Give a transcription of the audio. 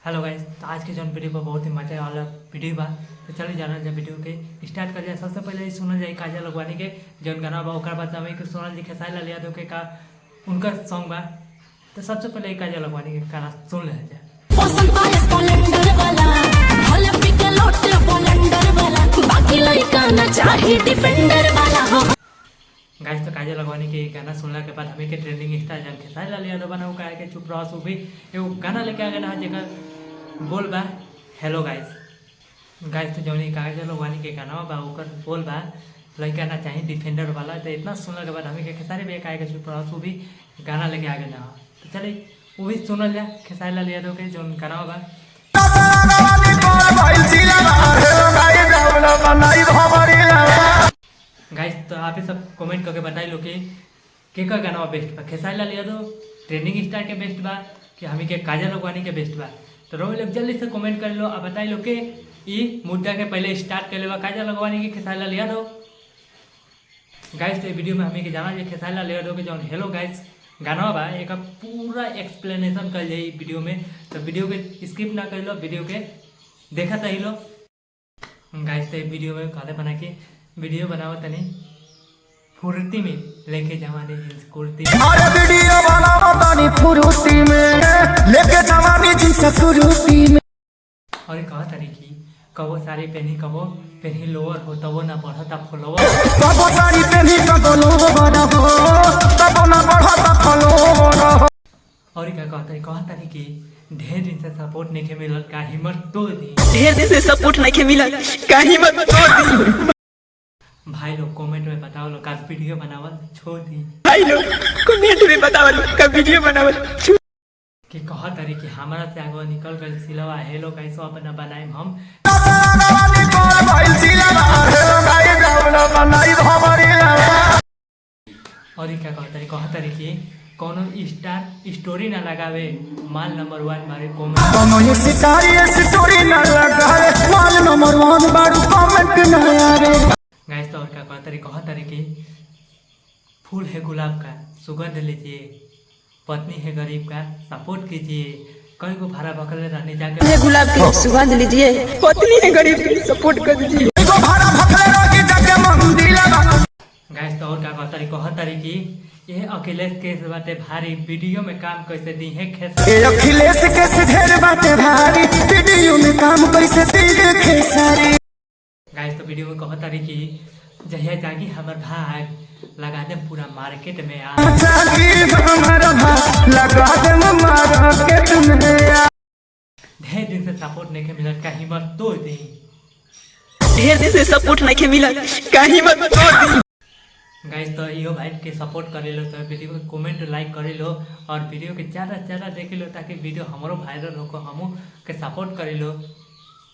Hello guys, तो आज के जो वीडियो पर बहुत ही मजा वाला वीडियो बा। तो चलिए जाना जाए वीडियो के स्टार्ट कर जाए। सबसे पहले सुनल जाए काजल लगवानी के जौन गाना बा, ओकर बाद हमें के सोनल जी खेसारी लाल यादव के का उनका सॉन्ग बा। तो सबसे पहले काजल लगवानी के गाना सुन ले जाए। गाइस, तो काजल लगवानी के गाना सुनला के बाद हमें के ट्रेंडिंग स्टार जन खेसारी लाल यादव बना वो कहे के चुप रहो सो भी एगो गाना लेके आ गया जेकर बोल बा हेलो गाइस। गाइस, तो जौन काजल लगवानी के गाना बा ओकर बोल बा लड़का ना चाहिए डिफेंडर वाला। तो इतना सुनला के बाद हमें के खेसारी भी कहे के चुप रहो सो भी गाना लेके आ गया। तो चलिए वो भी सुनल जाए खेसारी लाल यादव के जौन गाना बा। गाइस, तो आप ही सब कमेंट करके बताई लो कि का गाना बेस्ट बा, खेसारी लाल यादव ट्रेंडिंग स्टार के बेस्ट बा कि हमी के काजल लगवानी के बेस्ट बा। तो रोज लोग जल्दी से कमेंट कर लो और बताई लो कि ये मुद्दा के पहले स्टार्ट कर लेवा काजल लगवानी के खेसारी लाल यादव। गाइस, तो वीडियो में हमें के जाना है खेसारी लाल यादव के जौन हेलो गाइस गाना बा एक पूरा एक्सप्लेनेशन कर जाए वीडियो में। तो वीडियो के स्किप ना कर लो, वीडियो के देखा ही लो। गाइस, तो वीडियो में कहते बना के वीडियो बनाओ तनी फुर्ती में लेके जवानी जींस कुर्ती। अरे वीडियो बनाओ तनी फुर्ती में लेके जवानी जींस कुर्ती में। और कहा तरीकी कबो साड़ी पहनी कबो पहनी लोअर हो तबो ना बढ़ता फॉलोवर। कबो साड़ी पहनी कबो लोअर हो तबो ना बढ़ता फॉलोवर। और क्या कहा तरीकी ढेर दिन से सपोर्ट नहीं के मिलल का हिम्मत तोड़ दी। ढेर दिन से सपोर्ट नहीं के मिलल का हिम्मत तोड़ दी। भाई लोग कमेंट में बताओ लो का वीडियो बनावल छोड़ दी। भाई लोग कमेंट में बताओ लो का वीडियो बनावल कि कहा तरी कि हमारा से आगे निकल गए सिलवा हेलो गाइस अपना बनाए हम। और क्या कहा तरी कि कोनो स्टार स्टोरी ना लगावे माल नंबर 1 बारे कोनो स्टोरी ना लगावे माल नंबर 1 बारे कमेंट ना आवे। गाइस, तो और क्या कहा तरी कि फूल है गुलाब का सुगंध लीजिए, पत्नी है गरीब का सपोर्ट कीजिए, कई को भाड़ा भकले रहने जाके गुलाब की सुगंध लीजिए, पत्नी है गरीब की सपोर्ट कर दीजिए। गाइस, तो और क्या कहा तरी कि ये अखिलेश केस बाटे भारी वीडियो में काम कैसे दी है अखिलेश केस ढेर बाटे भारी वीडियो में काम कैसे दी है खेसारी। गाइस, तो वीडियो में कहा तरी कि जहिया जागी हमर भाग लगा दे पूरा मार्केट में आ ढेर दिन से सपोर्ट नहीं के मिलत का हिम्मत तोड़ दी। ढेर दिन से सपोर्ट नहीं के मिलत का हिम्मत तोड़ दी। गाइस, तो इहो भाई के सपोर्ट करे लो, तो वीडियो को कमेंट लाइक करे लो और वीडियो के ज़्यादा से ज़्यादा देख लो ताकि वीडियो हमारो वायरल हो को हमू के सपोर्ट करे लो।